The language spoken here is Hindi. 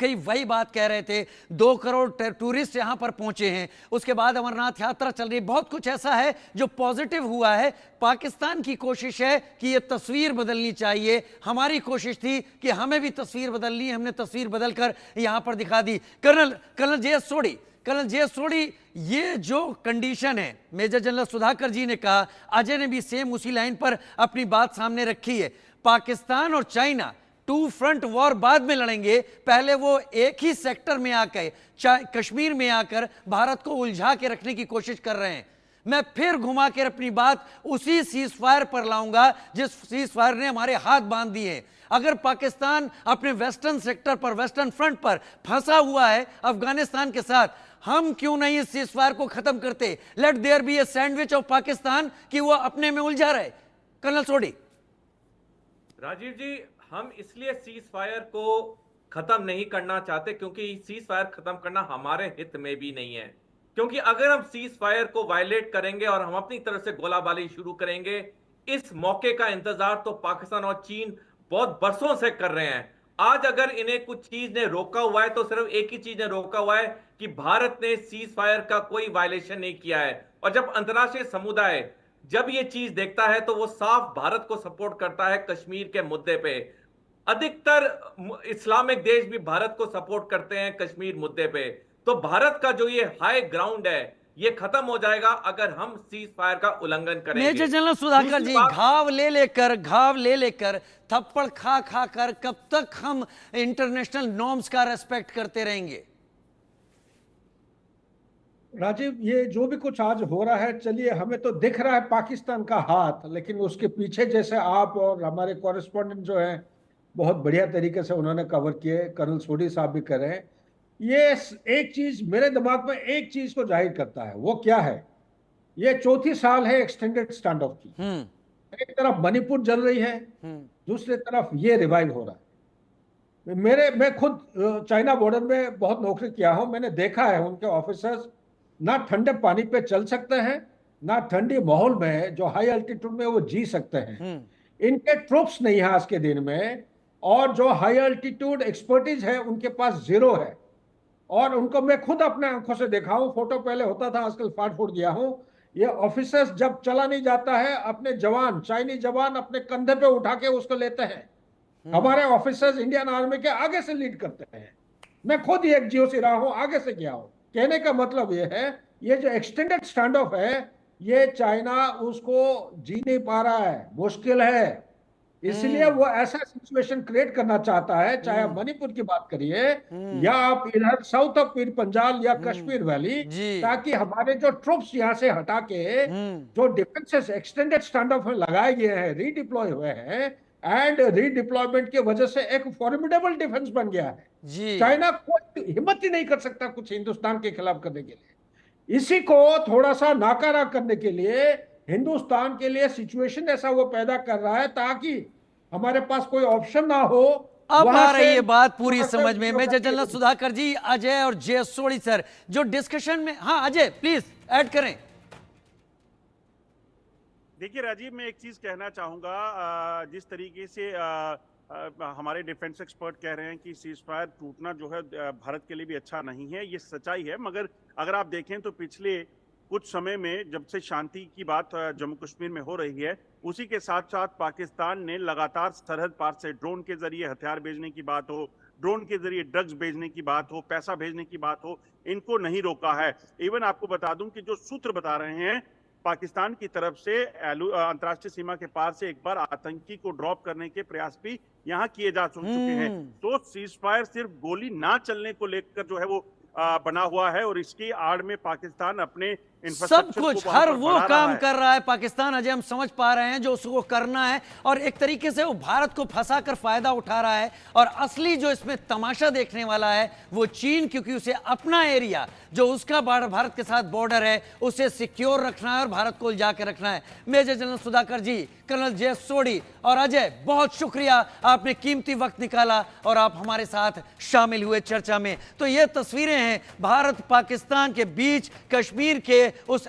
कई वही बात कह रहे थे। 2 करोड़ टूरिस्ट यहां पर पहुंचे हैं, उसके बाद अमरनाथ यात्रा चल रही है, बहुत कुछ ऐसा है जो पॉजिटिव हुआ है। पाकिस्तान की कोशिश है कि ये तस्वीर बदलनी चाहिए। हमारी कोशिश थी कि हमें भी तस्वीर बदलनी, हमने तस्वीर बदलकर यहां पर दिखा दी। कर्नल जे सोडी, ये जो कंडीशन है, मेजर जनरल सुधाकर जी ने कहा, अजय ने भी सेम उसी लाइन पर अपनी बात सामने रखी है। पाकिस्तान और चाइना 2 फ्रंट वॉर बाद में लड़ेंगे, पहले वो एक ही सेक्टर में आकर, कश्मीर में आकर भारत को उलझा के रखने की कोशिश कर रहे हैं। मैं फिर घुमा कर अपनी बात उसी सीज फायर पर लाऊंगा जिस सीज फायर ने हमारे हाथ बांध दिए। अगर पाकिस्तान अपने वेस्टर्न सेक्टर पर, वेस्टर्न फ्रंट पर फंसा हुआ है अफगानिस्तान के साथ, हम क्यों नहीं इस सीज फायर को खत्म करते? Let there be a sandwich of Pakistan कि वो अपने में उलझा रहे। कर्नल सोडी। राजीव जी, हम इसलिए सीज फायर को खत्म नहीं करना चाहते क्योंकि सीज फायर खत्म करना हमारे हित में भी नहीं है। क्योंकि अगर हम सीज फायर को वायलेट करेंगे और हम अपनी तरफ से गोलाबारी शुरू करेंगे, इस मौके का इंतजार तो पाकिस्तान और चीन बहुत बरसों से कर रहे हैं। आज अगर इन्हें कुछ चीज ने रोका हुआ है तो सिर्फ एक ही चीज ने रोका हुआ है कि भारत ने सीज फायर का कोई वायलेशन नहीं किया है। और जब अंतर्राष्ट्रीय समुदाय जब ये चीज देखता है तो वो साफ भारत को सपोर्ट करता है कश्मीर के मुद्दे पे। अधिकतर इस्लामिक देश भी भारत को सपोर्ट करते हैं कश्मीर मुद्दे पे। तो भारत का जो ये हाई ग्राउंड है ये खत्म हो जाएगा अगर हम सीज फायर का उल्लंघन करेंगे। मेजर जनरल सुधाकर जी, घाव ले लेकर थप्पड़ खा खा कर कब तक हम इंटरनेशनल नॉर्म्स का रेस्पेक्ट करते रहेंगे? राजीव, ये जो भी कुछ आज हो रहा है, चलिए हमें तो दिख रहा है पाकिस्तान का हाथ, लेकिन उसके पीछे जैसे आप और हमारे कॉरेस्पॉन्डेंट जो हैं बहुत बढ़िया तरीके से उन्होंने कवर किए, कर्नल सोडी साहब भी कर रहे हैं। ये एक चीज मेरे दिमाग में एक चीज को जाहिर करता है, वो क्या है? ये चौथी साल है एक्सटेंडेड स्टैंड ऑफ की। एक तरफ मणिपुर जल रही है, दूसरी तरफ ये रिवाइव हो रहा है। मैं खुद चाइना बॉर्डर में बहुत नौकरी किया हूं, मैंने देखा है उनके ऑफिसर्स ना ठंडे पानी पे चल सकते हैं, ना ठंडी माहौल में जो हाई अल्टीट्यूड में वो जी सकते हैं। इनके ट्रूप्स नहीं है आज के दिन में, और जो हाई अल्टीट्यूड एक्सपर्टीज है उनके पास जीरो है। और उनको मैं खुद अपने आंखों से देखा हूं, फोटो पहले होता था, आजकल फाट फूट गया हूं। ये ऑफिसर्स जब चला नहीं जाता है, अपने जवान, चाइनीज जवान अपने कंधे पे उठा के उसको लेते हैं। हमारे ऑफिसर्स इंडियन आर्मी के आगे से लीड करते हैं। मैं खुद ही एक जीओसी रहा हूं, आगे से गया हूं। कहने का मतलब ये है, ये जो एक्सटेंडेड स्टैंड ऑफ है, ये चाइना उसको जी नहीं पा रहा है, मुश्किल है। इसलिए वो ऐसा सिचुएशन क्रिएट करना चाहता है, चाहे आप मणिपुर की बात करिए या आप इधर साउथ ऑफ पीर पंजाल या कश्मीर वैली, ताकि हमारे जो ट्रूप्स यहाँ से हटा के जो डिफेंसेस एक्सटेंडेड स्टैंड ऑफ में लगाए गए हैं, रीडिप्लॉय हुए हैं, एंड रीडिप्लॉयमेंट की वजह से एक फॉर्मिडेबल डिफेंस बन गया है। चाइना कोई हिम्मत ही नहीं कर सकता कुछ हिंदुस्तान के खिलाफ करने के लिए। इसी को थोड़ा सा नाकारा करने के लिए हिंदुस्तान के लिए सिचुएशन ऐसा वो पैदा कर रहा है ताकि हमारे पास कोई ऑप्शन ना हो। अब आ रही है बात पूरी समझ में। मेजर जनरल सुधाकर जी, अजय और जे सोडी सर जो डिस्कशन में, हाँ अजय प्लीज ऐड करें। देखिए राजीव, मैं एक चीज कहना चाहूंगा, जिस तरीके से हमारे डिफेंस एक्सपर्ट कह रहे हैं कि सीज फायर टूटना जो है भारत के लिए भी अच्छा नहीं है, ये सच्चाई है। मगर अगर आप देखें तो पिछले कुछ समय में जब से शांति की बात जम्मू कश्मीर में हो रही है, उसी के साथ साथ पाकिस्तान ने लगातार सरहद पार से ड्रोन के जरिए हथियार भेजने की बात हो, ड्रोन के जरिए ड्रग्स भेजने की बात हो, पैसा भेजने की बात हो, इनको नहीं रोका है। इवन आपको बता दूं कि जो सूत्र बता रहे हैं पाकिस्तान की तरफ से, अंतर्राष्ट्रीय सीमा के पार से एक बार आतंकी को ड्रॉप करने के प्रयास भी यहाँ किए जा चुके हैं। तो सीज फायर सिर्फ गोली ना चलने को लेकर जो है वो बना हुआ है, और इसकी आड़ में पाकिस्तान अपने सब कुछ हर वो काम कर रहा है पाकिस्तान, अजय हम समझ पा रहे हैं जो उसको करना है, और एक तरीके से वो भारत को फंसा कर फायदा उठा रहा है। और असली जो इसमें तमाशा देखने वाला है वो चीन, क्योंकि उसे अपना एरिया जो उसका भारत के साथ बॉर्डर है उसे सिक्योर रखना है और भारत को उलझा के रखना है। मेजर जनरल सुधाकर जी, कर्नल जे सोडी और अजय, बहुत शुक्रिया, आपने कीमती वक्त निकाला और आप हमारे साथ शामिल हुए चर्चा में। तो ये तस्वीरें हैं भारत पाकिस्तान के बीच, कश्मीर के उस